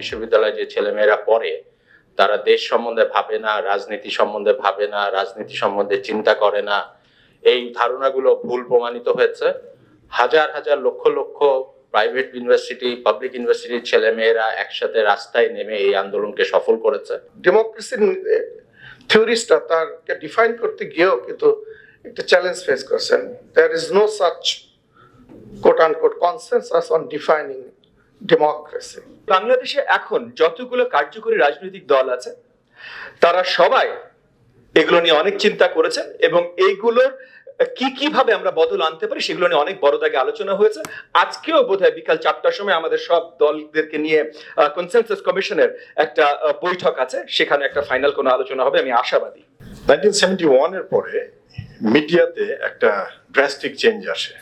বিশ্ববিদ্যালয়ে যে ছেলেমেয়েরা পড়ে তারা দেশ সম্বন্ধে ভাবে না, রাজনীতি সম্বন্ধে ভাবে না, রাজনীতি সম্বন্ধে চিন্তা করে না, এই ধারণাগুলো ভুল প্রমাণিত হয়েছে। হাজার হাজার lakh lakh private university, public ইউনিভার্সিটির ছেলেমেয়েরা একসাথে রাস্তায় নেমে এই আন্দোলনকে সফল করেছে। ডেমোক্রেসির থিওরিস্টরা তারকে ডিফাইন করতে গিয়েও কিন্তু একটা চ্যালেঞ্জ ফেস করছেন। There is no such quote unquote consensus on defining democracy. বাংলাদেশে এখন যতগুলো কার্যকরী রাজনৈতিক দল আছে তারা সবাই এগুলো নিয়ে অনেক চিন্তা করেছেন এবং এইগুলোর কিভাবে আমরা বদল আনতে পারি সেগুলো নিয়ে অনেক বড় দাগে আলোচনা হয়েছে। আজকেও বোধহয় বিকাল 4টার সময় আমাদের সব দলদেরকে নিয়ে কনসেনসাস কমিশনের একটা বৈঠক আছে, সেখানে একটা ফাইনাল কোনো আলোচনা হবে, আমি আশাবাদী। 1971 এর পরে মিডিয়াতে একটা ড্রাস্টিক চেঞ্জ আসে।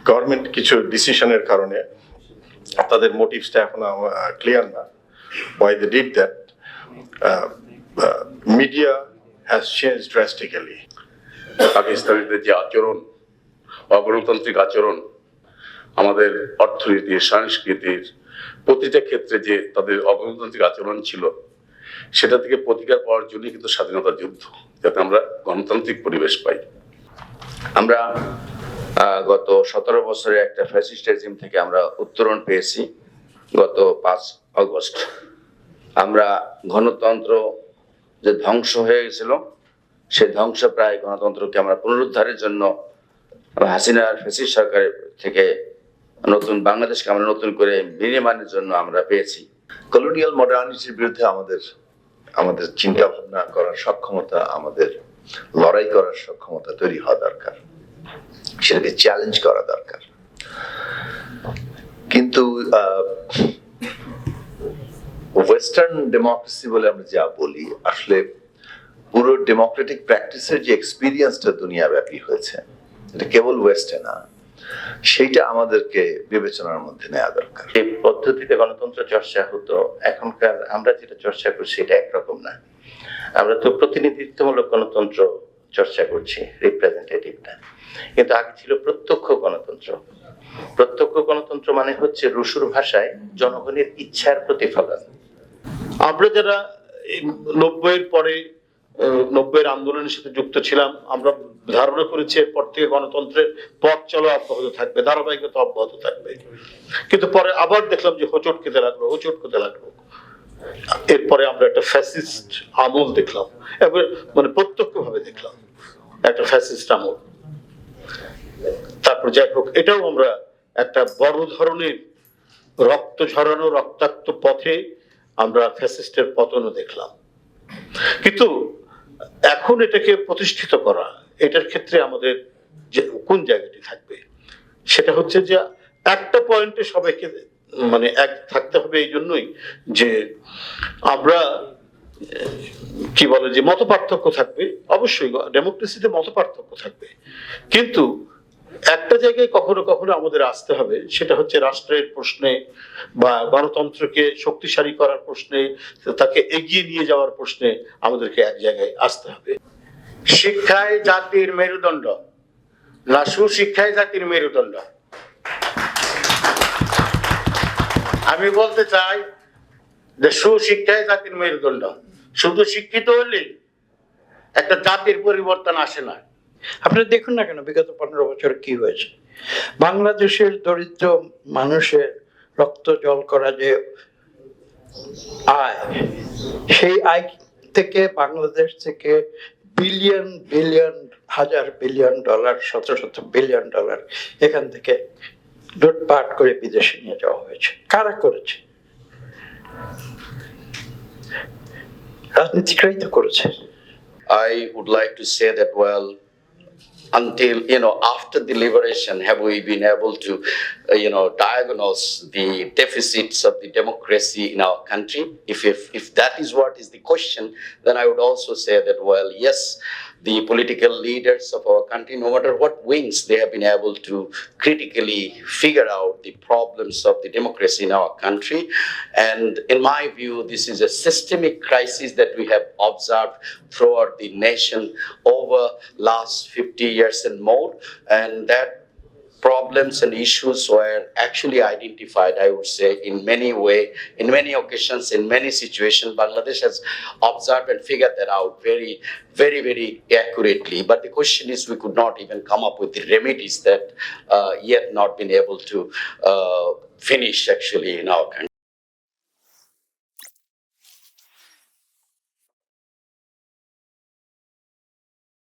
গভর্নমেন্ট কিছু ডিসিশনের কারণে, তাদের মোটিভসটা এখনো ক্লিয়ার না, why they did that. Media has changed drastically. পাকিস্তানিদের যে আচরণ, অগণতান্ত্রিক আচরণ, আমাদের অর্থনীতির, সংস্কৃতির প্রতিটা ক্ষেত্রে যে তাদের অগণতান্ত্রিক আচরণ ছিল, সেটা থেকে প্রতিকার পাওয়ার জন্য কিন্তু স্বাধীনতা যুদ্ধ, যাতে আমরা গণতান্ত্রিক পরিবেশ পাই। আমরা গত 17 বছরে একটা ফ্যাসিস্ট রেজিম থেকে আমরা উত্তরণ পেয়েছি। গত 5 আগস্ট আমরা গণতন্ত্র যে ধ্বংস হয়ে গেছিল, সেই ধ্বংসপ্রায় গণতন্ত্রকে আমরা পুনরুদ্ধারের জন্য হাসিনার ফ্যাসিস্ট সরকারের থেকে নতুন বাংলাদেশকে আমরা নতুন করে বিনির্মাণের জন্য আমরা পেয়েছি। কলোনিয়াল মডার্নিটির বিরুদ্ধে আমাদের চিন্তা ভাবনা করার সক্ষমতা, আমাদের লড়াই করার সক্ষমতা তৈরি হওয়া দরকার, সেটাকে চ্যালেঞ্জ করা দরকার। কিন্তু ওয়েস্টার্ন ডেমোক্রেসি বলে আমরা যা বলি, আসলে পুরো ডেমোক্রেটিক প্র্যাকটিসের যে এক্সপিরিয়েন্সটা দুনিয়াব্যাপী হয়েছে, এটা কেবল ওয়েস্টে না, সেইটা আমাদেরকে বিবেচনার মধ্যে নেওয়া দরকার। এই পদ্ধতিতে গণতন্ত্র চর্চা হতো, এখনকার আমরা যেটা চর্চা করছি এটা একরকম না। আমরা তো প্রতিনিধিত্বমূলক গণতন্ত্র চর্চা করছি, রিপ্রেজেন্টেটিভ না। কিন্তু আগে ছিল প্রত্যক্ষ গণতন্ত্র। প্রত্যক্ষ গণতন্ত্র মানে হচ্ছে রুশুর ভাষায় জনগণের ইচ্ছার প্রতিফলন। আমরা যারা 90-এর পরে 90-এর আন্দোলনের সাথে যুক্ত ছিলাম, আমরা ধারণা করেছি এরপর থেকে গণতন্ত্রের পথ চলা অব্যাহত থাকবে, ধারাবাহিকতা অব্যাহত থাকবে। কিন্তু পরে আবার দেখলাম যে হোঁচট খেতে লাগলো। এরপরে আমরা একটা ফ্যাসিস্ট আমল দেখলাম, মানে প্রত্যক্ষ ভাবে দেখলাম একটা ফ্যাসিস্ট আমল। তারপর যাই হোক, এটাও আমরা একটা বড় ধরনের রক্ত ঝরানো, রক্তাক্ত পথে আমরা ফ্যাসিস্টের পতনও দেখলাম। কিন্তু এখন এটাকে প্রতিষ্ঠিত করা, এটার ক্ষেত্রে আমাদের যে কোন জায়গাটি থাকবে, সেটা হচ্ছে যে একটা পয়েন্টে সবাইকে মানে এক থাকতে হবে। এই জন্যই যে আমরা কি বলে যে মত পার্থক্য থাকবে, অবশ্যই ডেমোক্রেসিতে মত পার্থক্য থাকবে, কিন্তু একটা জায়গায় কখনো কখনো আমাদের আসতে হবে, সেটা হচ্ছে রাষ্ট্রের প্রশ্নে বা গণতন্ত্রকে শক্তিশালী করার প্রশ্নে, তাকে এগিয়ে নিয়ে যাওয়ার প্রশ্নে আমাদেরকে এক জায়গায় আসতে হবে। শিক্ষায় জাতির মেরুদণ্ড না সুশিক্ষায় জাতির মেরুদণ্ড? আমি বলতে চাই যে সুশিক্ষায় জাতির মেরুদণ্ড। শুধু শিক্ষিত হলেই একটা জাতির পরিবর্তন আসে না। আপনারা দেখুন না কেন বিগত 15 বছর কি হয়েছে। বাংলাদেশের দরিদ্র মানুষের রক্ত জল করা যে আয়, সেই আয় থেকে বাংলাদেশ থেকে বিলিয়ন বিলিয়ন, হাজার বিলিয়ন ডলার, শত শত বিলিয়ন ডলার এখান থেকে লুটপাট করে বিদেশে নিয়ে যাওয়া হয়েছে। কারা করেছে? রাজনীতিকরাই তো করেছে। I would like to say that, well, until, after the liberation, have we been able to, diagnose the deficits of the democracy in our country? If that is what is the question, then I would also say that, well, yes, the political leaders of our country, no matter what wings, they have been able to critically figure out the problems of the democracy in our country. And in my view, this is a systemic crisis that we have observed throughout the nation over last 50 years and more. And that problems and issues were actually identified, I would say, in many occasions, in many situations. Bangladesh has observed and figured that out very, very accurately. But the question is, we could not even come up with the remedies that yet not been able to finish actually in our country.